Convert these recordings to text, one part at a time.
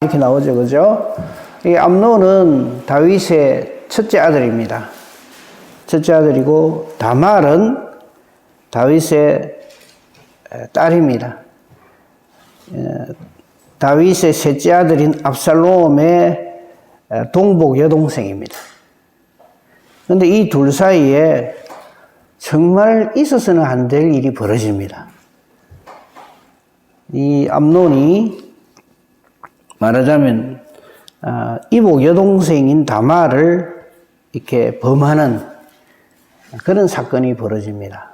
이렇게 나오죠, 그죠? 이 암논은 다윗의 첫째 아들입니다. 첫째 아들이고 다말은 다윗의 딸입니다. 다윗의 셋째 아들인 압살롬의 동복 여동생입니다. 그런데 이 둘 사이에 정말 있어서는 안 될 일이 벌어집니다. 이 암논이 말하자면 이복 여동생인 다말을 이렇게 범하는 그런 사건이 벌어집니다.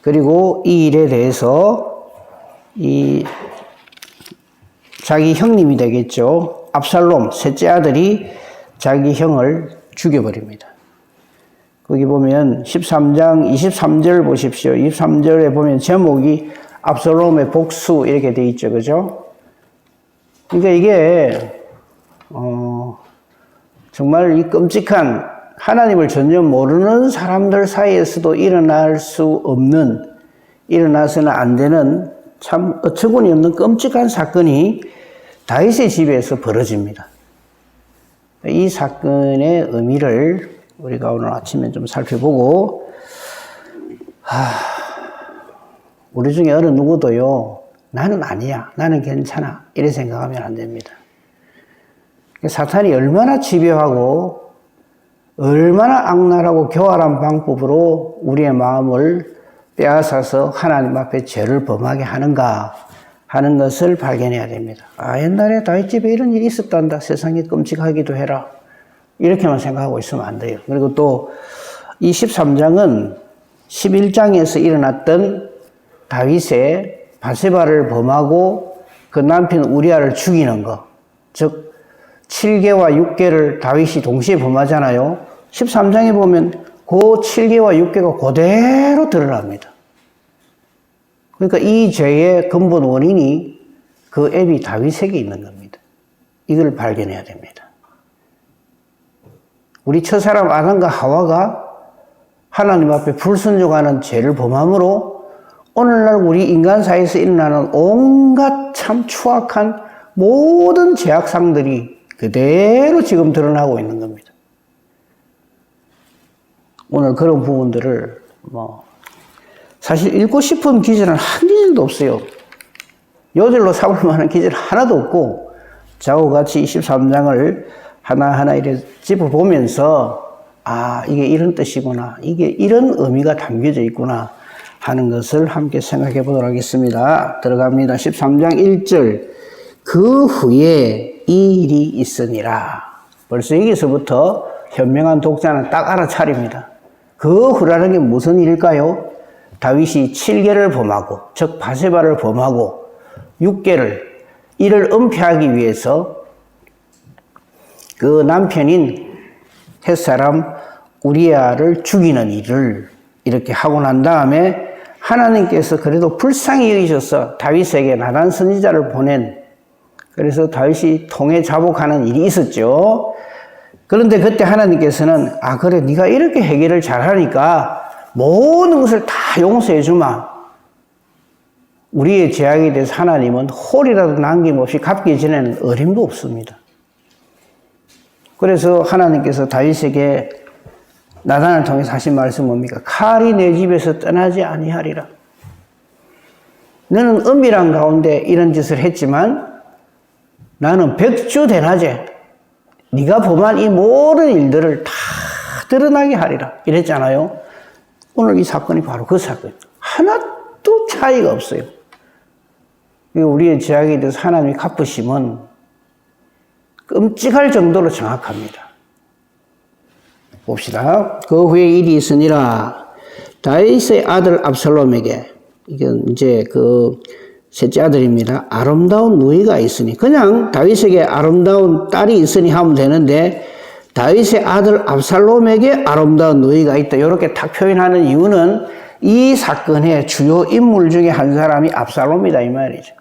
그리고 이 일에 대해서 이 자기 형님이 되겠죠. 압살롬 셋째 아들이 자기 형을 죽여버립니다. 거기 보면 13장 23절 보십시오. 23절에 보면 제목이 압살롬의 복수 이렇게 돼 있죠. 그죠? 그러니까 이게 정말 이 끔찍한 하나님을 전혀 모르는 사람들 사이에서도 일어날 수 없는, 일어나서는 안 되는 참 어처구니 없는 끔찍한 사건이 다윗의 집에서 벌어집니다. 이 사건의 의미를 우리가 오늘 아침에 좀 살펴보고, 우리 중에 어느 누구도요, 나는 아니야, 나는 괜찮아, 이렇게 생각하면 안 됩니다. 사탄이 얼마나 집요하고 얼마나 악랄하고 교활한 방법으로 우리의 마음을 빼앗아서 하나님 앞에 죄를 범하게 하는가 하는 것을 발견해야 됩니다. 옛날에 다윗 집에 이런 일이 있었단다, 세상이 끔찍하기도 해라, 이렇게만 생각하고 있으면 안 돼요. 그리고 또 이 13장은 11장에서 일어났던 다윗의 바세바를 범하고 그 남편 우리아를 죽이는 것, 즉 7개와 6개를 다윗이 동시에 범하잖아요. 13장에 보면 그 7개와 6개가 그대로 드러납니다. 그러니까 이 죄의 근본 원인이 그 애비 다윗에게 있는 겁니다. 이걸 발견해야 됩니다. 우리 첫사람 아담과 하와가 하나님 앞에 불순종하는 죄를 범함으로 오늘날 우리 인간 사이에서 일어나는 온갖 참 추악한 모든 죄악상들이 그대로 지금 드러나고 있는 겁니다. 오늘 그런 부분들을 사실 읽고 싶은 기절은 한 기절도 없어요. 요절로 삼을 만한 기절 하나도 없고 자고같이 23장을 하나하나 이렇게 짚어보면서 이게 이런 뜻이구나, 이게 이런 의미가 담겨져 있구나 하는 것을 함께 생각해 보도록 하겠습니다. 들어갑니다. 13장 1절. 그 후에 이 일이 있으니라. 벌써 여기서부터 현명한 독자는 딱 알아차립니다. 그 후라는 게 무슨 일일까요? 다윗이 7개를 범하고, 즉 바세바를 범하고 6개를, 이를 은폐하기 위해서 그 남편인 햇사람 우리아를 죽이는 일을 이렇게 하고 난 다음에 하나님께서 그래도 불쌍히 여기셔서 다윗에게 나단 선지자를 보낸, 그래서 다윗이 통해 자복하는 일이 있었죠. 그런데 그때 하나님께서는 그래, 네가 이렇게 해결을 잘하니까 모든 것을 다 용서해 주마. 우리의 죄악에 대해서 하나님은 홀이라도 남김없이 갚게 지내는 어림도 없습니다. 그래서 하나님께서 다윗에게 나단을 통해서 하신 말씀은 뭡니까? 칼이 내 집에서 떠나지 아니하리라. 너는 은밀한 가운데 이런 짓을 했지만 나는 백주 대낮에 네가 범한 이 모든 일들을 다 드러나게 하리라, 이랬잖아요. 오늘 이 사건이 바로 그 사건입니다. 하나도 차이가 없어요. 우리의 죄악에 대해서 하나님이 갚으심은 끔찍할 정도로 정확합니다. 봅시다. 그 후에 일이 있으니라. 다윗의 아들 압살롬에게, 이건 이제 그 셋째 아들입니다. 아름다운 누이가 있으니, 그냥 다윗에게 아름다운 딸이 있으니 하면 되는데 다윗의 아들 압살롬에게 아름다운 누이가 있다, 이렇게 딱 표현하는 이유는 이 사건의 주요 인물 중에 한 사람이 압살롬이다, 이 말이죠.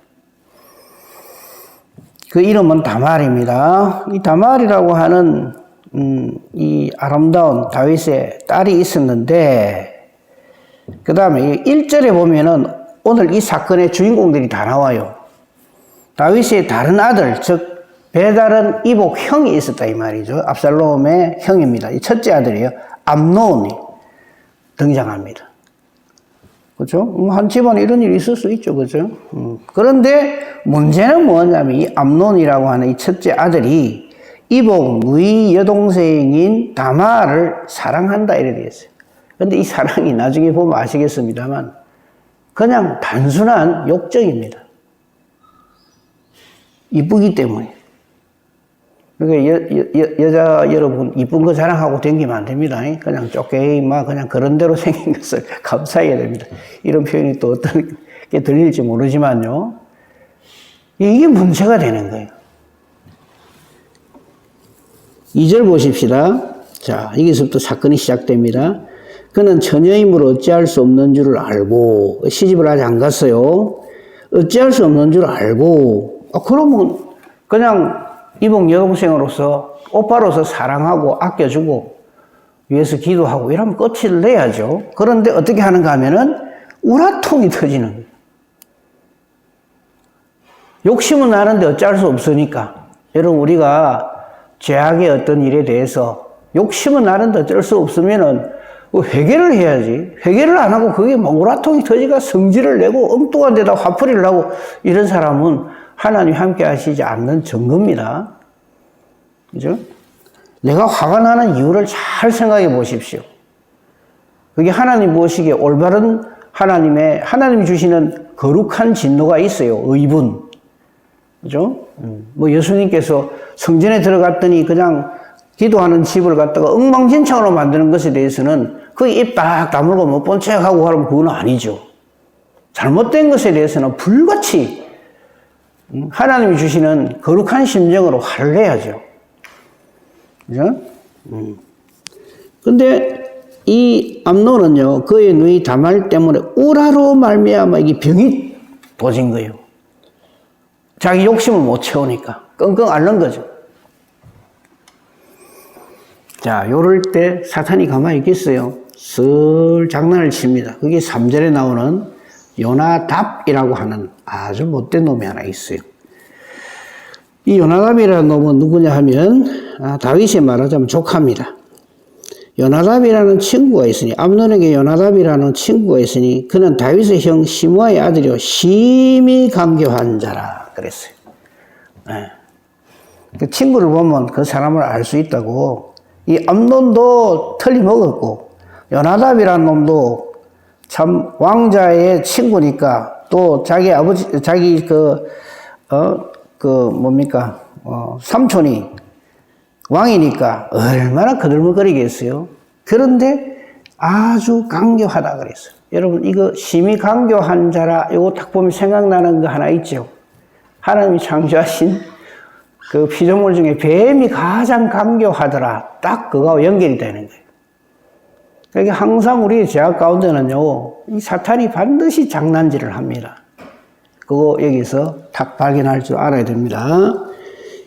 그 이름은 다말입니다. 이 다말이라고 하는 이 아름다운 다윗의 딸이 있었는데, 그 다음에 1절에 보면은 오늘 이 사건의 주인공들이 다 나와요. 다윗의 다른 아들, 즉 배다른 이복 형이 있었다 이 말이죠. 압살롬의 형입니다. 이 첫째 아들이에요. 암논이 등장합니다. 그렇죠? 한 집안에 이런 일이 있을 수 있죠. 그렇죠? 그런데 문제는 뭐냐면 이 암논이라고 하는 이 첫째 아들이 이복 누이 여동생인 다말을 사랑한다 이래 되어 있어요. 그런데 이 사랑이 나중에 보면 아시겠습니다만 그냥 단순한 욕정입니다. 이쁘기 때문에. 그러니까 여자 여러분 이쁜 거 자랑하고 다니면 안 됩니다. 그냥 쪼개이 막 그냥 그런 대로 생긴 것을 감사해야 됩니다. 이런 표현이 또 어떤 게 들릴지 모르지만요. 이게 문제가 되는 거예요. 2절 보십시다. 자, 여기서부터 사건이 시작됩니다. 그는 처녀이므로 어찌할 수 없는 줄을 알고 시집을 아직 안 갔어요. 어찌할 수 없는 줄 알고 그러면 그냥 이복 여동생으로서 오빠로서 사랑하고 아껴주고 위해서 기도하고 이러면 끝을 내야죠. 그런데 어떻게 하는가 하면은 우라통이 터지는 거예요. 욕심은 나는데 어찌할 수 없으니까. 여러분 우리가 죄악의 어떤 일에 대해서 욕심은 나는데 어쩔 수 없으면은 회개를 해야지. 회개를 안 하고 그게 막 우라통이 터지가 성질을 내고 엉뚱한 데다 화풀이를 하고 이런 사람은 하나님이 함께 하시지 않는 증거입니다. 그죠? 내가 화가 나는 이유를 잘 생각해 보십시오. 그게 하나님 보시기에 올바른 하나님이 주시는 거룩한 진노가 있어요. 의분. 그죠? 뭐 예수님께서 성전에 들어갔더니 그냥 기도하는 집을 갖다가 엉망진창으로 만드는 것에 대해서는 그 입 딱 다물고 못 본 척하고 하면 그건 아니죠. 잘못된 것에 대해서는 불같이 하나님이 주시는 거룩한 심정으로 화를 내야죠. 그죠? 근데 이 암논은요, 그의 누이 다말 때문에 우라로 말미암아 이게 병이 도진 거예요. 자기 욕심을 못 채우니까 끙끙 앓는 거죠. 자, 요럴 때 사탄이 가만히 있겠어요? 슬 장난을 칩니다. 그게 3절에 나오는 요나답이라고 하는 아주 못된 놈이 하나 있어요. 이 요나답이라는 놈은 누구냐 하면 다윗이 말하자면 조카입니다. 요나답이라는 친구가 있으니 암논에게 요나답이라는 친구가 있으니 그는 다윗의 형 시므아의 아들이요 심히 간교한 자라 그랬어요. 네. 그 친구를 보면 그 사람을 알 수 있다고. 이 암논도 틀림없었고 요나답이라는 놈도 참 왕자의 친구니까 또 자기 아버지 삼촌이 왕이니까 얼마나 거들먹거리겠어요. 그런데 아주 간교하다 그랬어요. 여러분 이거 심히 간교한 자라 이거 딱 보면 생각나는 거 하나 있죠. 하나님이 창조하신 그 피조물 중에 뱀이 가장 간교하더라. 딱 그거와 연결이 되는 거예요. 그러니까 항상 우리의 죄악 가운데는요, 이 사탄이 반드시 장난질을 합니다. 그거 여기서 딱 발견할 줄 알아야 됩니다.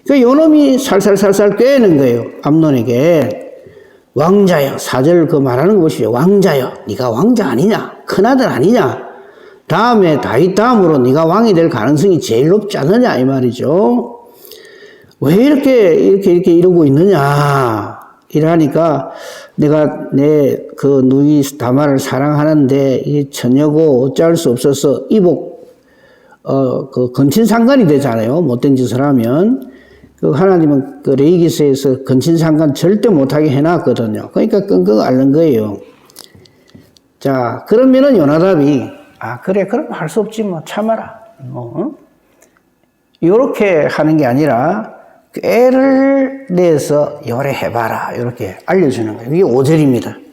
그 요놈이 살살살살 꿰는 거예요. 암논에게. 왕자여, 4절 그 말하는 것이 왕자여, 네가 왕자 아니냐? 큰아들 아니냐? 다음에 다윗 다음으로 네가 왕이 될 가능성이 제일 높지 않느냐? 이 말이죠. 왜 이렇게 이러고 있느냐? 이러니까 내가 내 그 누이 다말을 사랑하는데 이 처녀고 어찌할 수 없어서 이복 그 건친상간이 되잖아요. 못된 짓을 하면 그 하나님은 그 레위기서에서 건친상간 절대 못하게 해놨거든요. 그러니까 끙끙 앓는 거예요. 자 그러면은 요나답이 그래 그럼 할 수 없지 뭐 참아라. 이렇게 하는 게 아니라 애를 내서 요래해봐라 이렇게 알려주는 거예요. 이게 5절입니다.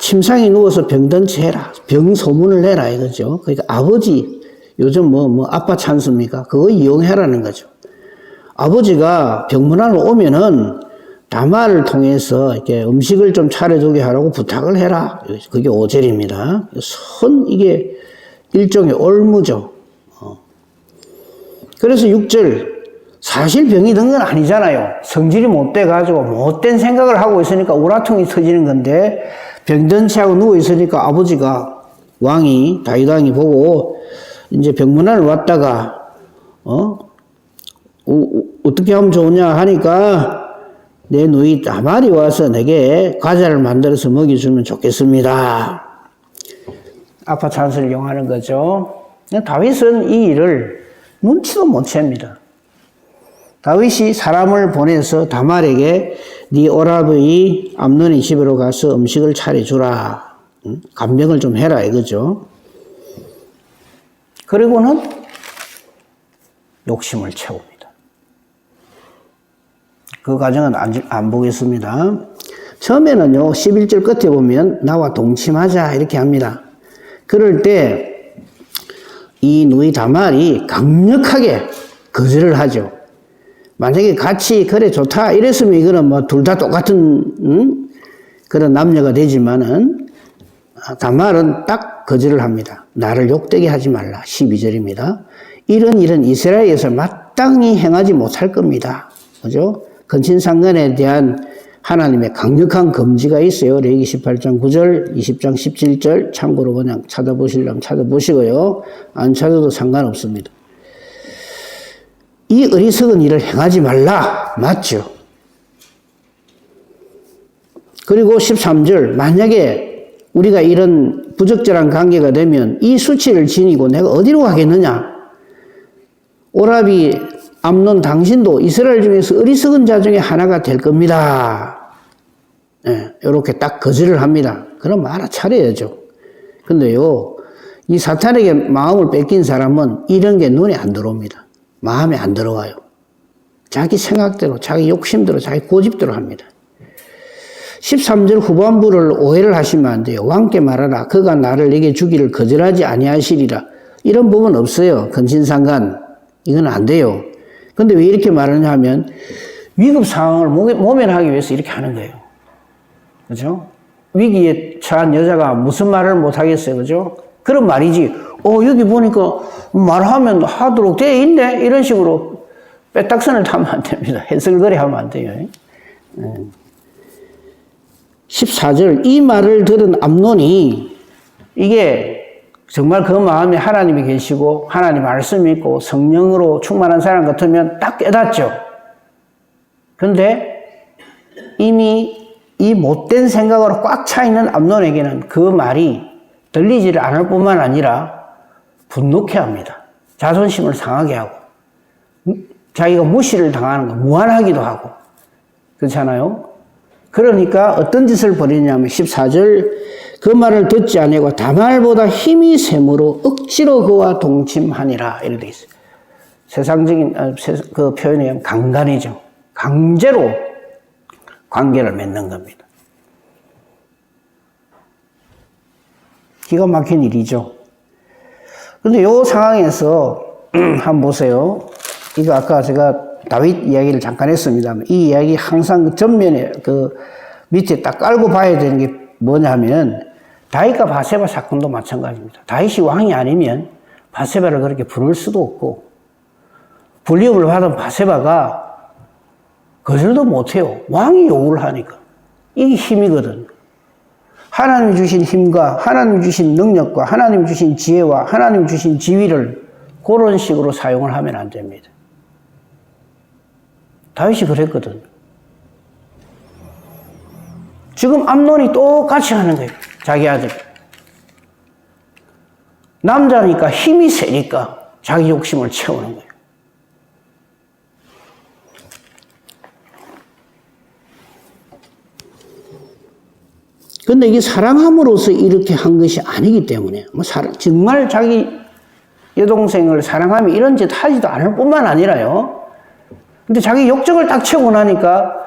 침상에 누워서 병든 채 해라. 병 소문을 내라 이거죠. 그러니까 아버지 요즘 뭐 아빠 찬스입니까? 그거 이용해라는 거죠. 아버지가 병문안을 오면은 다말을 통해서 이렇게 음식을 좀 차려주게 하라고 부탁을 해라. 그게 5절입니다. 이게 일종의 올무죠. 그래서 6절 사실 병이 든 건 아니잖아요. 성질이 못돼가지고 못된 생각을 하고 있으니까 우라통이 터지는 건데 병든 채하고 누워 있으니까 아버지가 다윗 왕이 보고 이제 병문안을 왔다가, 어떻게 하면 좋으냐 하니까 내 누이 다말이 와서 내게 과자를 만들어서 먹여주면 좋겠습니다. 아빠 찬스를 이용하는 거죠. 다윗은 이 일을 눈치도 못 챕니다. 다윗이 사람을 보내서 다말에게 네 오라버니 암논의 집으로 가서 음식을 차려주라. 간병을 좀 해라 이거죠. 그리고는 욕심을 채웁니다. 그 과정은 안 보겠습니다. 처음에는요, 11절 끝에 보면 나와 동침하자 이렇게 합니다. 그럴 때 이 누이 다말이 강력하게 거절을 하죠. 만약에 같이 그래 좋다 이랬으면 이거는 뭐 둘 다 똑같은 그런 남녀가 되지만은 다말은 딱 거절을 합니다. 나를 욕되게 하지 말라. 12절입니다. 이런 일은 이스라엘에서 마땅히 행하지 못할 겁니다. 그죠? 근친상간에 대한 하나님의 강력한 금지가 있어요. 레위기 18장 9절, 20장 17절 참고로 그냥 찾아보시려면 찾아보시고요. 안 찾아도 상관없습니다. 이 어리석은 일을 행하지 말라. 맞죠? 그리고 13절 만약에 우리가 이런 부적절한 관계가 되면 이 수치를 지니고 내가 어디로 가겠느냐? 오라비 암논 당신도 이스라엘 중에서 어리석은 자 중에 하나가 될 겁니다. 예, 이렇게 딱 거절을 합니다. 그럼 알아차려야죠. 근데요, 이 사탄에게 마음을 뺏긴 사람은 이런 게 눈에 안 들어옵니다. 마음에 안 들어와요. 자기 생각대로, 자기 욕심대로, 자기 고집대로 합니다. 13절 후반부를 오해를 하시면 안 돼요. 왕께 말하라. 그가 나를 내게 주기를 거절하지 아니하시리라. 이런 부분 없어요. 근친상간. 이건 안 돼요. 근데 왜 이렇게 말하냐 하면 위급 상황을 모면하기 위해서 이렇게 하는 거예요. 그죠? 위기에 처한 여자가 무슨 말을 못 하겠어요. 그죠? 그런 말이지. 여기 보니까 말하면 하도록 돼 있네. 이런 식으로 빼딱선을 타면 안 됩니다. 해설거리 하면 안 돼요. 14절 이 말을 들은 암논이 이게 정말 그 마음에 하나님이 계시고 하나님 말씀이 있고 성령으로 충만한 사람 같으면 딱 깨닫죠. 그런데 이미 이 못된 생각으로 꽉 차 있는 암논에게는 그 말이 들리지를 않을 뿐만 아니라 분노케 합니다. 자존심을 상하게 하고 자기가 무시를 당하는 거 무안하기도 하고 그렇잖아요. 그러니까 어떤 짓을 벌이냐면 14절 그 말을 듣지 아니하고 다말보다 힘이 셈으로 억지로 그와 동침하니라 이렇게 되어 있어요. 세상적인 그 표현에 의하면 강간이죠. 강제로 관계를 맺는 겁니다. 기가 막힌 일이죠. 그런데 이 상황에서 한번 보세요. 이거 아까 제가 다윗 이야기를 잠깐 했습니다만 이 이야기 항상 전면에 그 밑에 딱 깔고 봐야 되는 게 뭐냐면 다윗과 바세바 사건도 마찬가지입니다. 다윗이 왕이 아니면 바세바를 그렇게 부를 수도 없고 불리움을 받은 바세바가 거절도 못해요. 왕이 요구를 하니까. 이게 힘이거든. 하나님이 주신 힘과 하나님이 주신 능력과 하나님이 주신 지혜와 하나님이 주신 지위를 그런 식으로 사용을 하면 안 됩니다. 다윗이 그랬거든. 지금 암논이 똑같이 하는 거예요. 자기 아들. 남자니까 힘이 세니까 자기 욕심을 채우는 거예요. 근데 이게 사랑함으로써 이렇게 한 것이 아니기 때문에 정말 자기 여동생을 사랑하면 이런 짓 하지도 않을 뿐만 아니라요. 근데 자기 욕정을 딱 채우고 나니까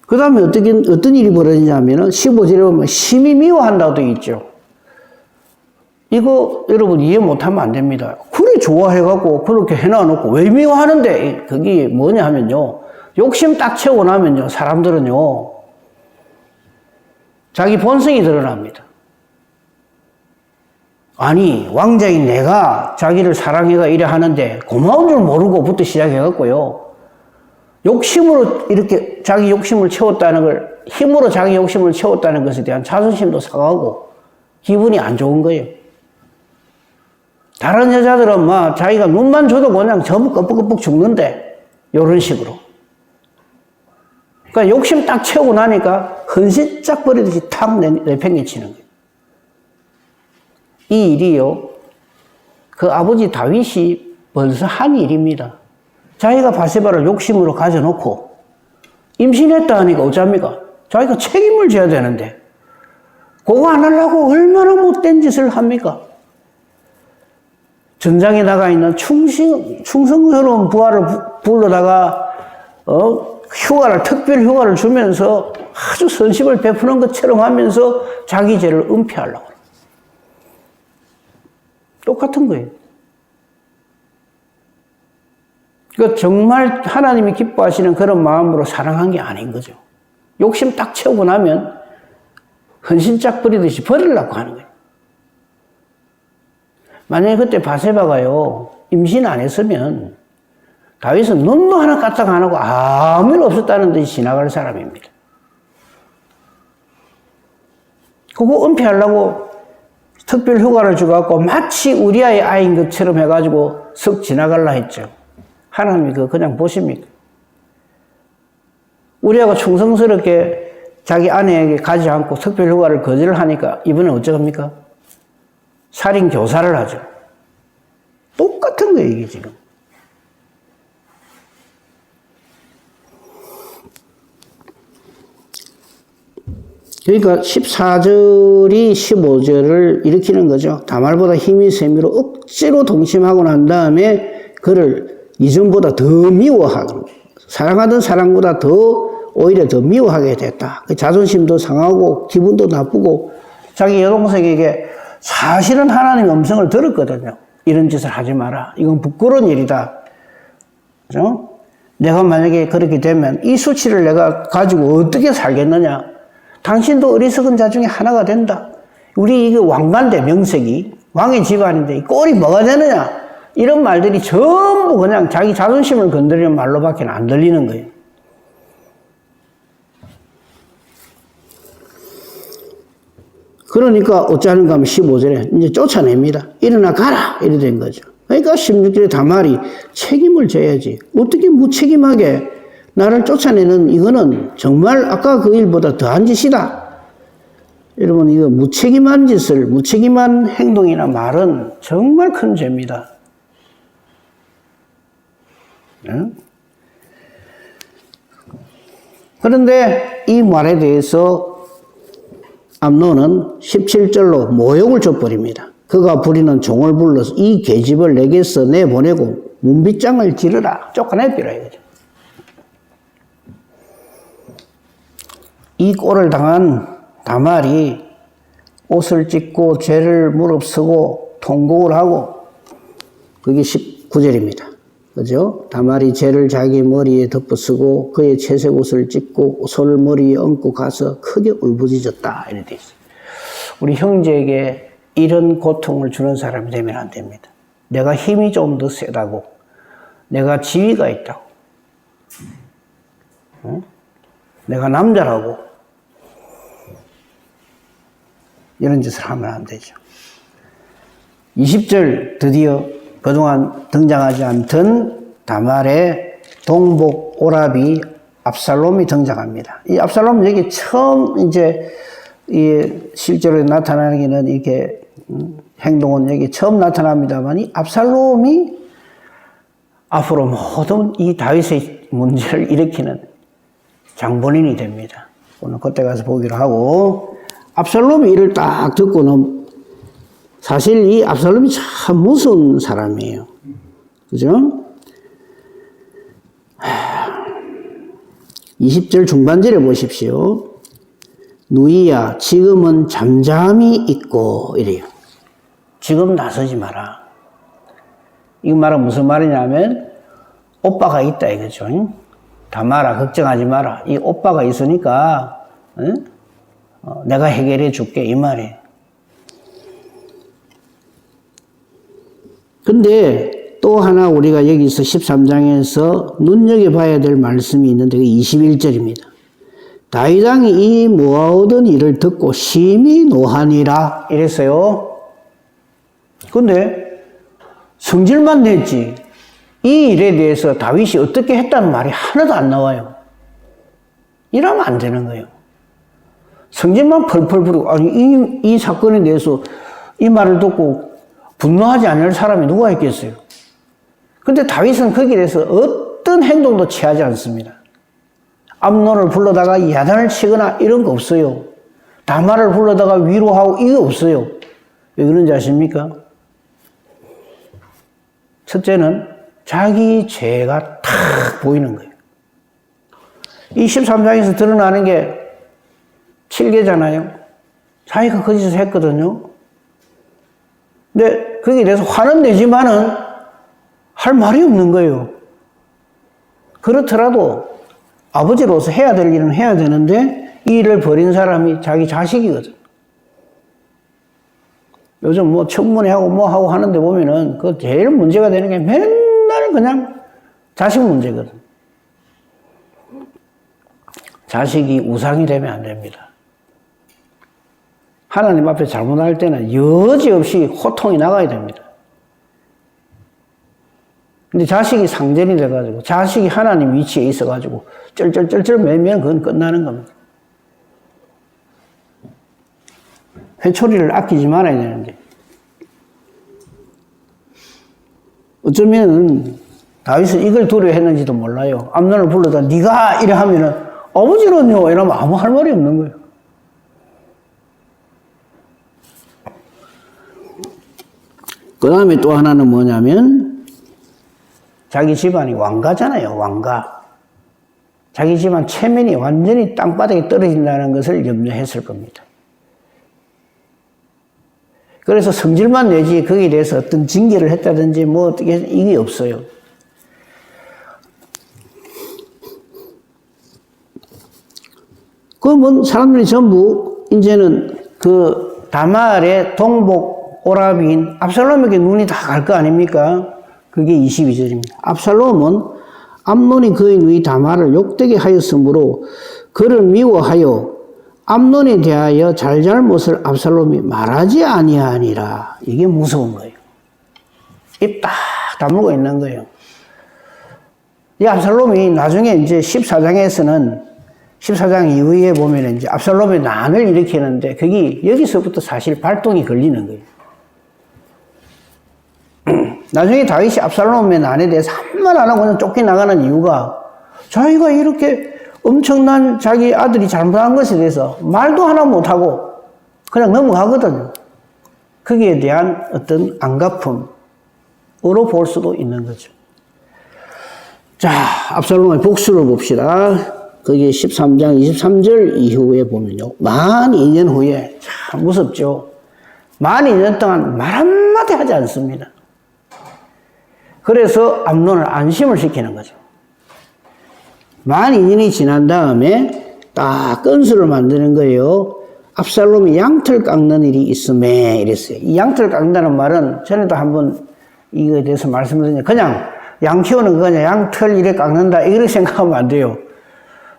그 다음에 어떤 일이 벌어지냐면은 15절에 보면 심히 미워한다고 되어 있죠. 이거 여러분 이해 못하면 안 됩니다. 그래 좋아해갖고 그렇게 해놔놓고 왜 미워하는데 그게 뭐냐 하면요. 욕심 딱 채우고 나면요. 사람들은요. 자기 본성이 드러납니다. 아니 왕자인 내가 자기를 사랑해가 이래 하는데 고마운 줄 모르고부터 시작해갖고요. 욕심으로 이렇게 자기 욕심을 채웠다는 걸 힘으로 자기 욕심을 채웠다는 것에 대한 자존심도 상하고 기분이 안 좋은 거예요. 다른 여자들은 막 자기가 눈만 줘도 그냥 전부 끄뻑끄뻑 죽는데, 요런 식으로. 그러니까 욕심 딱 채우고 나니까 헌신짝 버리듯이 탁 내팽개치는 거예요. 이 일이요, 그 아버지 다윗이 벌써 한 일입니다. 자기가 바세바를 욕심으로 가져놓고 임신했다 하니까 어쩝니까? 자기가 책임을 져야 되는데 그거 안 하려고 얼마나 못된 짓을 합니까? 전장에 나가 있는 충성스러운 부하를 불러다가 휴가를, 특별 휴가를 주면서 아주 선식을 베푸는 것처럼 하면서 자기 죄를 은폐하려고. 똑같은 거예요. 그러니까 정말 하나님이 기뻐하시는 그런 마음으로 사랑한 게 아닌 거죠. 욕심 딱 채우고 나면 헌신짝 버리듯이 버리려고 하는 거예요. 만약에 그때 바세바가요, 임신 안 했으면 다윗은 눈도 하나 까딱 안 하고 아무 일 없었다는 듯이 지나갈 사람입니다. 그거 은폐하려고 특별 휴가를 주갖고 마치 우리아의 아이인 것처럼 해가지고 썩 지나갈라 했죠. 하나님이 그거 그냥 보십니까? 우리아가 충성스럽게 자기 아내에게 가지 않고 특별 휴가를 거절을 하니까 이번에 어쩌합니까? 살인 교사를 하죠. 똑같은 거예요, 이게 지금. 그러니까 14절이 15절을 일으키는 거죠. 다말보다 힘이 세미로 억지로 동침하고 난 다음에 그를 이전보다 더 미워하고, 사랑하던 사랑보다 오히려 더 미워하게 됐다. 자존심도 상하고 기분도 나쁘고, 자기 여동생에게 사실은 하나님의 음성을 들었거든요. 이런 짓을 하지 마라. 이건 부끄러운 일이다. 그죠? 내가 만약에 그렇게 되면 이 수치를 내가 가지고 어떻게 살겠느냐. 당신도 어리석은 자 중에 하나가 된다. 우리 이게 왕관대 명색이 왕의 집안인데 이 꼴이 뭐가 되느냐. 이런 말들이 전부 그냥 자기 자존심을 건드리는 말로밖에 안 들리는 거예요. 그러니까 어쩌는가 하면 15절에 이제 쫓아냅니다. 일어나 가라! 이래 된 거죠. 그러니까 16절에 다말이 책임을 져야지. 어떻게 무책임하게 나를 쫓아내는 이거는 정말 아까 그 일보다 더한 짓이다. 여러분, 이거 무책임한 짓을, 무책임한 행동이나 말은 정말 큰 죄입니다. 그런데 이 말에 대해서 암논은 17절로 모욕을 줘버립니다. 그가 부리는 종을 불러서 이 계집을 내게서 내보내고 문빗장을 지르라. 쫓아내버려 이거죠. 이 꼴을 당한 다말이 옷을 찢고 죄를 무릅쓰고 통곡을 하고, 그게 19절입니다. 그죠? 다말이 죄를 자기 머리에 덮어쓰고 그의 채색 옷을 찢고 손을 머리에 얹고 가서 크게 울부짖었다. 이렇게 돼 있어요. 우리 형제에게 이런 고통을 주는 사람이 되면 안 됩니다. 내가 힘이 좀 더 세다고, 내가 지위가 있다고, 응? 내가 남자라고 이런 짓을 하면 안 되죠. 20절 드디어 그동안 등장하지 않던 다말의 동복 오라비 압살롬이 등장합니다. 이 압살롬은 여기 처음 이제 이 실제로 나타나기는 이렇게 행동은 여기 처음 나타납니다만, 이 압살롬이 앞으로 모든 이 다윗의 문제를 일으키는 장본인이 됩니다. 오늘 그때 가서 보기로 하고, 압살롬이 이를 딱 듣고는 사실 이 압살롬이 참 무서운 사람이에요. 그죠? 20절 중반절에 보십시오. 누이야, 지금은 잠잠히 있고, 이래요. 지금 나서지 마라. 이 말은 무슨 말이냐면, 오빠가 있다 이거죠. 다말아, 걱정하지 마라. 이 오빠가 있으니까, 응? 내가 해결해 줄게, 이 말이에요. 근데 또 하나 우리가 여기서 13장에서 눈여겨봐야 될 말씀이 있는데, 그게 21절입니다. 다윗 왕이 이 모아오던 일을 듣고 심히 노하니라 이랬어요. 근데 성질만 냈지 이 일에 대해서 다윗이 어떻게 했다는 말이 하나도 안 나와요. 이러면 안 되는 거예요. 성질만 펄펄 부르고 아니 이 사건에 대해서 이 말을 듣고 분노하지 않을 사람이 누가 있겠어요. 그런데 다윗은 거기에 대해서 어떤 행동도 취하지 않습니다. 암논을 불러다가 야단을 치거나 이런 거 없어요. 다말을 불러다가 위로하고 이거 없어요. 왜 그런지 아십니까? 첫째는 자기 죄가 탁 보이는 거예요. 이 13장에서 드러나는 게 7개잖아요. 자기가 거짓을 했거든요. 근데 거기에 대해서 화는 내지만은 할 말이 없는 거예요. 그렇더라도 아버지로서 해야 될 일은 해야 되는데 이 일을 벌인 사람이 자기 자식이거든. 요즘 뭐 청문회하고 뭐 하고 하는데 보면은 그 제일 문제가 되는 게 맨날 그냥 자식 문제거든. 자식이 우상이 되면 안 됩니다. 하나님 앞에 잘못할 때는 여지없이 호통이 나가야 됩니다. 근데 자식이 상전이 돼가지고 자식이 하나님 위치에 있어가지고 쩔쩔쩔쩔 매면 그건 끝나는 겁니다. 회초리를 아끼지 말아야 되는데 어쩌면 다윗은 이걸 두려워했는지도 몰라요. 암논을 불러다 네가 이래 하면은 아버지는요 이러면 아무 할 말이 없는 거예요. 그 다음에 또 하나는 뭐냐면 자기 집안이 왕가잖아요. 왕가. 자기 집안 체면이 완전히 땅바닥에 떨어진다는 것을 염려했을 겁니다. 그래서 성질만 내지 거기에 대해서 어떤 징계를 했다든지 뭐 어떻게 이게 없어요. 그러면 사람들이 전부 이제는 그 다말의 동복 오라비인 압살롬에게 눈이 다 갈 거 아닙니까? 그게 22절입니다. 압살롬은 암논이 그의 누이 다말을 욕되게 하였으므로 그를 미워하여 암논에 대하여 잘잘못을 압살롬이 말하지 아니하니라. 이게 무서운 거예요. 입 딱 다물고 있는 거예요. 이 압살롬이 나중에 이제 14장 이후에 보면 이제 압살롬의 난을 일으키는데 그게 여기서부터 사실 발동이 걸리는 거예요. 나중에 다윗이 압살롬의 난에 대해서 한 말 안 하고 그냥 쫓겨나가는 이유가 자기가 이렇게 엄청난 자기 아들이 잘못한 것에 대해서 말도 하나 못하고 그냥 넘어가거든요. 거기에 대한 어떤 안갚음으로 볼 수도 있는 거죠. 자, 압살롬의 복수를 봅시다. 거기에 13장 23절 이후에 보면요. 만 2년 후에 참 무섭죠. 만 2년 동안 말 한마디 하지 않습니다. 그래서 암논을 안심을 시키는 거죠. 만 2년이 지난 다음에 딱 건수를 만드는 거예요. 압살롬이 양털 깎는 일이 있음에 이랬어요. 이 양털 깎는다는 말은 전에도 한번 이거에 대해서 말씀드렸는데 그냥 양 키우는 거 그냥 양털 이래 깎는다 이렇게 생각하면 안 돼요.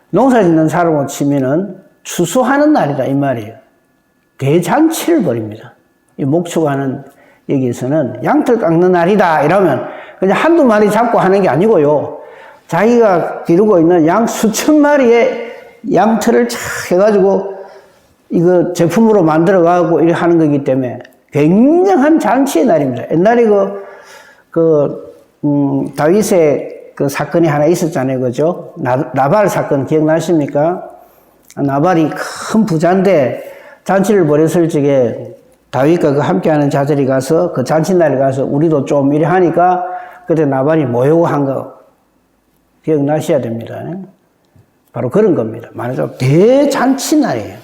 농사 짓는 사람으로 치면은 추수하는 날이다 이 말이에요. 대잔치를 벌입니다. 이 목축하는 여기에서는 양털 깎는 날이다 이러면 그냥 한두 마리 잡고 하는 게 아니고요. 자기가 기르고 있는 양 수천 마리의 양털을 착 해가지고 이거 제품으로 만들어가고 이렇게 하는 거기 때문에 굉장한 잔치의 날입니다. 옛날에 다윗의 그 사건이 하나 있었잖아요. 그죠? 나발 사건 기억나십니까? 나발이 큰 부자인데 잔치를 벌였을 적에 다윗과 그 함께하는 자들이 가서 그 잔치날에 가서 우리도 좀 이래 하니까 그때 나발이 모욕 한 거 기억나셔야 됩니다. 바로 그런 겁니다. 말하자면 대잔치날이에요.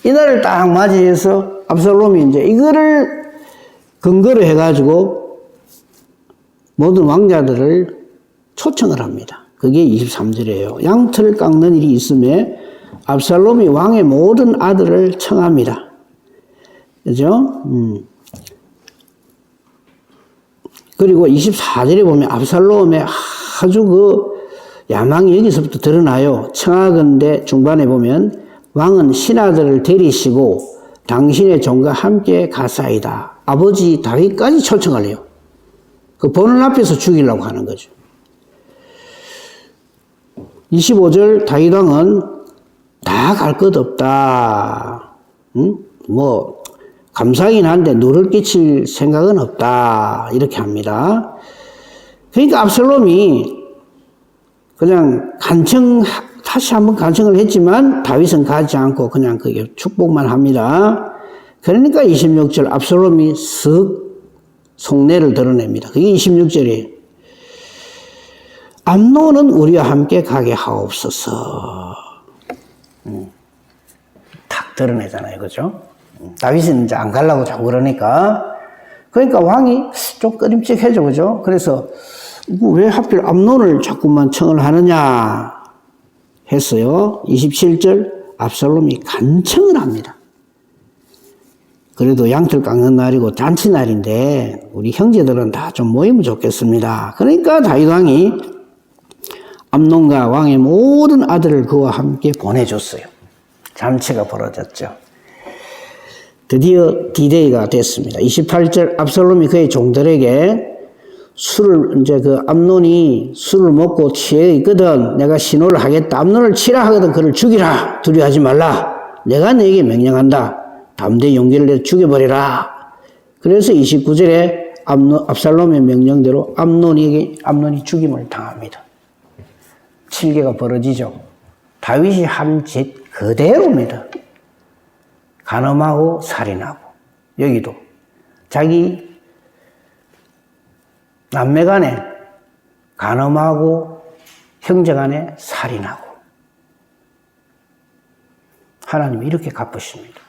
이날을 딱 맞이해서 압살롬이 이제 이거를 근거로 해가지고 모든 왕자들을 초청을 합니다. 그게 23절이에요. 양털을 깎는 일이 있음에 압살롬이 왕의 모든 아들을 청합니다. 그죠? 그리고 24절에 보면 압살롬의 아주 그 야망이 여기서부터 드러나요. 청하건대 중반에 보면 왕은 신하들을 데리시고 당신의 종과 함께 가사이다. 아버지 다윗까지 초청을 해요. 그 보는 앞에서 죽이려고 하는 거죠. 25절 다윗 왕은 다 갈 것 없다. 응? 뭐 감사하긴 한데 누를 끼칠 생각은 없다. 이렇게 합니다. 그러니까 압살롬이 그냥 다시 한번 간청을 했지만 다윗은 가지 않고 그냥 그게 축복만 합니다. 그러니까 26절 압살롬이 쓱 속내를 드러냅니다. 그게 26절이에요. 암논은 우리와 함께 가게 하옵소서. 탁 드러내잖아요. 그죠? 다윗은 이제 안 가려고 자꾸 그러니까. 그러니까 왕이 좀 꺼림칙해져. 그죠? 그래서 왜 하필 암논을 자꾸만 청을 하느냐 했어요. 27절 압살롬이 간청을 합니다. 그래도 양털 깎는 날이고 잔치날인데 우리 형제들은 다 좀 모이면 좋겠습니다. 그러니까 다윗 왕이 암논과 왕의 모든 아들을 그와 함께 보내줬어요. 잔치가 벌어졌죠. 드디어 D-Day가 됐습니다. 28절 압살롬이 그의 종들에게 술을 이제 그 암논이 술을 먹고 취해 있거든. 내가 신호를 하겠다. 암논을 치라 하거든. 그를 죽이라. 두려워하지 말라. 내가 너에게 명령한다. 담대히 용기를 내서 죽여버리라. 그래서 29절에 압살롬의 명령대로 암논이 죽임을 당합니다. 7계가 벌어지죠. 다윗이 한 짓 그대로입니다. 간음하고 살인하고 여기도 자기 남매 간에 간음하고 형제 간에 살인하고 하나님이 이렇게 갚으십니다.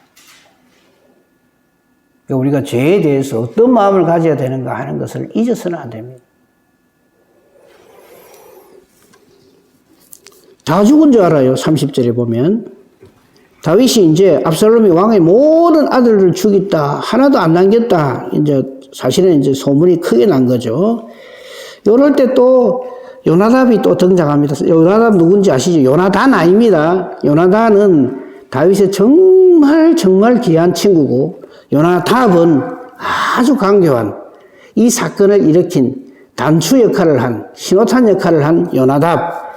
그러니까 우리가 죄에 대해서 어떤 마음을 가져야 되는가 하는 것을 잊어서는 안 됩니다. 다 죽은 줄 알아요. 30절에 보면 다윗이 이제 압살롬이 왕의 모든 아들을 죽였다. 하나도 안 남겼다. 이제 사실은 이제 소문이 크게 난 거죠. 이럴 때 또 요나답이 또 등장합니다. 요나답 누군지 아시죠? 요나단 아닙니다. 요나단은 다윗의 정말 귀한 친구고 요나답은 아주 강교한 이 사건을 일으킨 단추 역할을 한 신호탄 역할을 한 요나답.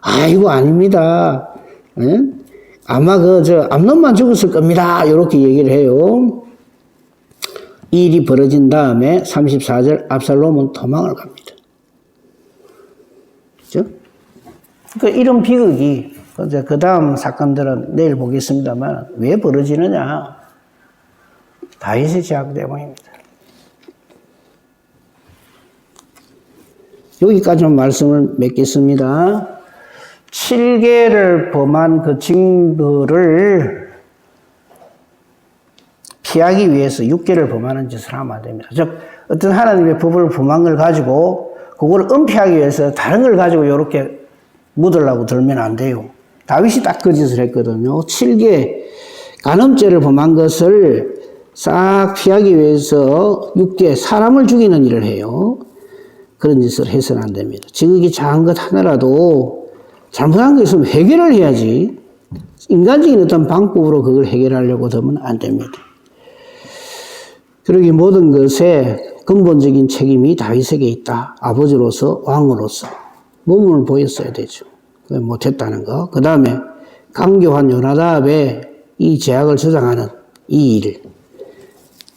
아이고 아닙니다. 예? 아마 암논만 죽었을 겁니다. 이렇게 얘기를 해요. 이 일이 벌어진 다음에 34절 압살롬은 도망을 갑니다. 그죠? 그러니까 이런 비극이 그 다음 사건들은 내일 보겠습니다만 왜 벌어지느냐? 다윗의 죄악 때문입니다. 여기까지만 말씀을 맺겠습니다. 7계를 범한 그 징벌을 피하기 위해서 6계를 범하는 짓을 하면 안 됩니다. 즉 어떤 하나님의 법을 범한 걸 가지고 그걸 은폐하기 위해서 다른 걸 가지고 이렇게 묻으려고 들면 안 돼요. 다윗이 딱 그 짓을 했거든요. 7계 간음죄를 범한 것을 싹 피하기 위해서 6계 사람을 죽이는 일을 해요. 그런 짓을 해서는 안 됩니다. 지극히 작은 것 하나라도 잘못한 게 있으면 해결을 해야지 인간적인 어떤 방법으로 그걸 해결하려고 들면 안 됩니다. 그러기 모든 것에 근본적인 책임이 다윗에게 있다. 아버지로서 왕으로서 몸을 보였어야 되죠. 못했다는 거. 그 다음에 강교한 요나답의 이 죄악을 저장하는 이 일.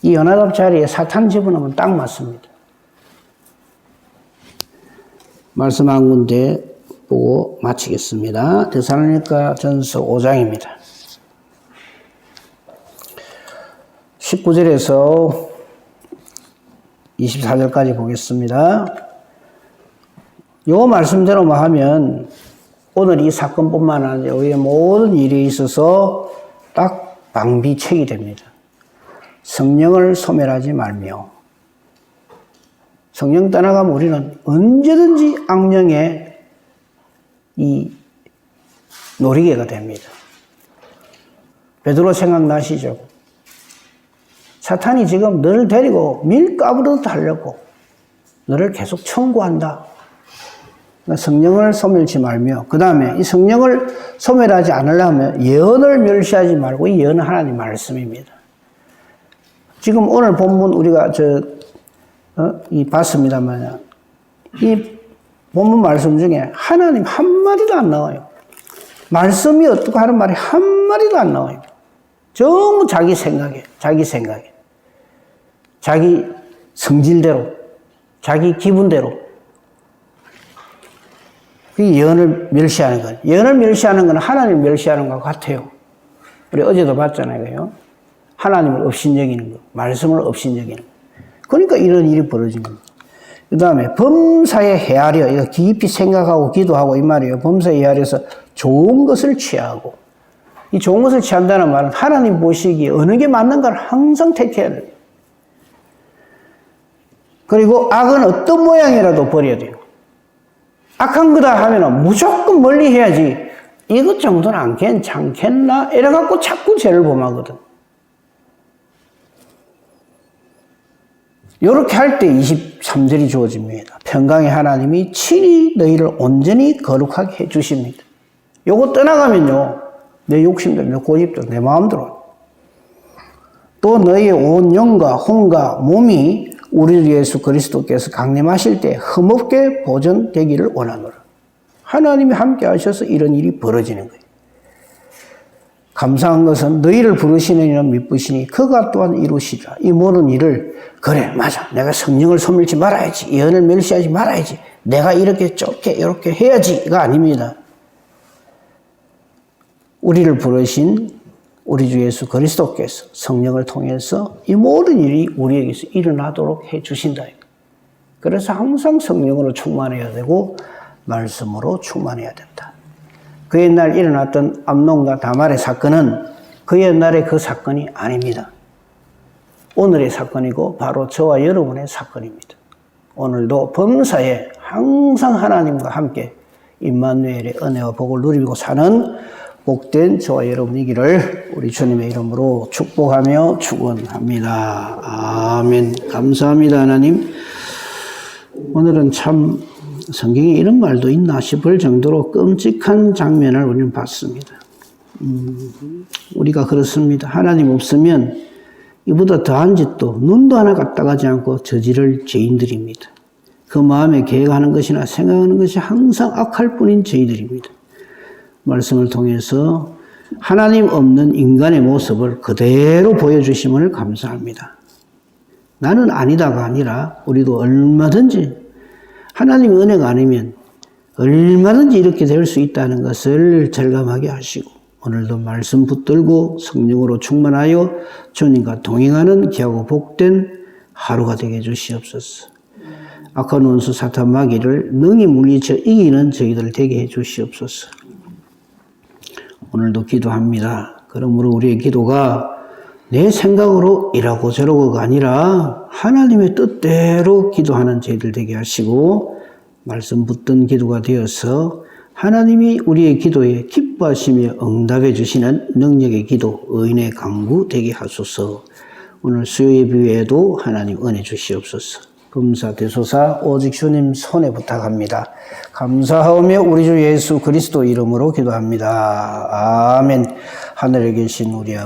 이 요나답 자리에 사탄 집어넣으면 딱 맞습니다. 말씀 한 군데 보고 마치겠습니다. 데살로니가 전서 5장입니다. 19절에서 24절까지 보겠습니다. 요 말씀대로만 하면 오늘 이 사건뿐만 아니라 우리의 모든 일에 있어서 딱 방비책이 됩니다. 성령을 소멸하지 말며 성령 떠나가면 우리는 언제든지 악령의 이 놀이개가 됩니다. 베드로 생각나시죠? 사탄이 지금 너를 데리고 밀가부르듯 하려고 너를 계속 청구한다. 그러니까 성령을 소멸치 말며 그 다음에 이 성령을 소멸하지 않으려면 예언을 멸시하지 말고 이 예언은 하나님 말씀입니다. 지금 오늘 본문 우리가 봤습니다만, 이 본문 말씀 중에 하나님 한마디도 안 나와요. 말씀이 어떻고 하는 말이 한마디도 안 나와요. 전부 자기 생각에, 자기 성질대로, 자기 기분대로. 그게 예언을 멸시하는 거예요. 예언을 멸시하는 건 하나님을 멸시하는 것 같아요. 우리 어제도 봤잖아요. 그죠? 하나님을 업신여기는 거, 말씀을 업신여기는 거. 그러니까 이런 일이 벌어진 겁니다. 그 다음에 범사에 헤아려, 이거 깊이 생각하고 기도하고 이 말이에요. 범사에 헤아려서 좋은 것을 취하고. 이 좋은 것을 취한다는 말은 하나님 보시기에 어느 게 맞는가를 항상 택해야 돼요. 그리고 악은 어떤 모양이라도 버려야 돼요. 악한 거다 하면 무조건 멀리 해야지. 이것 정도는 안 괜찮겠나? 이래갖고 자꾸 죄를 범하거든. 이렇게 할 때 23절이 주어집니다. 평강의 하나님이 친히 너희를 온전히 거룩하게 해주십니다. 요거 떠나가면요, 내 욕심대로, 내 고집대로, 내 마음대로. 또 너희의 온 영과 혼과 몸이 우리 예수 그리스도께서 강림하실 때 흠없게 보존되기를 원하노라. 하나님이 함께 하셔서 이런 일이 벌어지는 거예요. 감사한 것은 너희를 부르시는 이는 미쁘시니 그가 또한 이루시리라. 이 모든 일을 그래 맞아 내가 성령을 소멸치 말아야지, 예언을 멸시하지 말아야지, 내가 이렇게 좁게 이렇게 해야지가 아닙니다. 우리를 부르신 우리 주 예수 그리스도께서 성령을 통해서 이 모든 일이 우리에게서 일어나도록 해주신다. 그래서 항상 성령으로 충만해야 되고 말씀으로 충만해야 된다. 그 옛날 일어났던 암논과 다말의 사건은 그 옛날의 그 사건이 아닙니다. 오늘의 사건이고 바로 저와 여러분의 사건입니다. 오늘도 범사에 항상 하나님과 함께 임마누엘의 은혜와 복을 누리고 사는 복된 저와 여러분이기를 우리 주님의 이름으로 축복하며 축원합니다. 아멘. 감사합니다, 하나님. 오늘은 참 성경에 이런 말도 있나 싶을 정도로 끔찍한 장면을 우리는 봤습니다. 우리가 그렇습니다. 하나님 없으면 이보다 더한 짓도 눈도 하나 까딱하지 않고 저지를 죄인들입니다. 그 마음에 계획하는 것이나 생각하는 것이 항상 악할 뿐인 저희들입니다. 말씀을 통해서 하나님 없는 인간의 모습을 그대로 보여주심을 감사합니다. 나는 아니다가 아니라 우리도 얼마든지 하나님의 은혜가 아니면 얼마든지 이렇게 될 수 있다는 것을 절감하게 하시고 오늘도 말씀 붙들고 성령으로 충만하여 주님과 동행하는 귀하고 복된 하루가 되게 해주시옵소서. 악한 원수 사탄 마귀를 능히 물리쳐 이기는 저희들 되게 해주시옵소서. 오늘도 기도합니다. 그러므로 우리의 기도가 내 생각으로 이라고 저러고가 아니라 하나님의 뜻대로 기도하는 저희들 되게 하시고 말씀 붙든 기도가 되어서 하나님이 우리의 기도에 기뻐하시며 응답해 주시는 능력의 기도, 의인의 강구 되게 하소서. 오늘 수요 예배에도 하나님 은혜 주시옵소서. 금사대소사 오직 주님 손에 부탁합니다. 감사하며 우리 주 예수 그리스도 이름으로 기도합니다. 아멘. 하늘에 계신 우리 아버지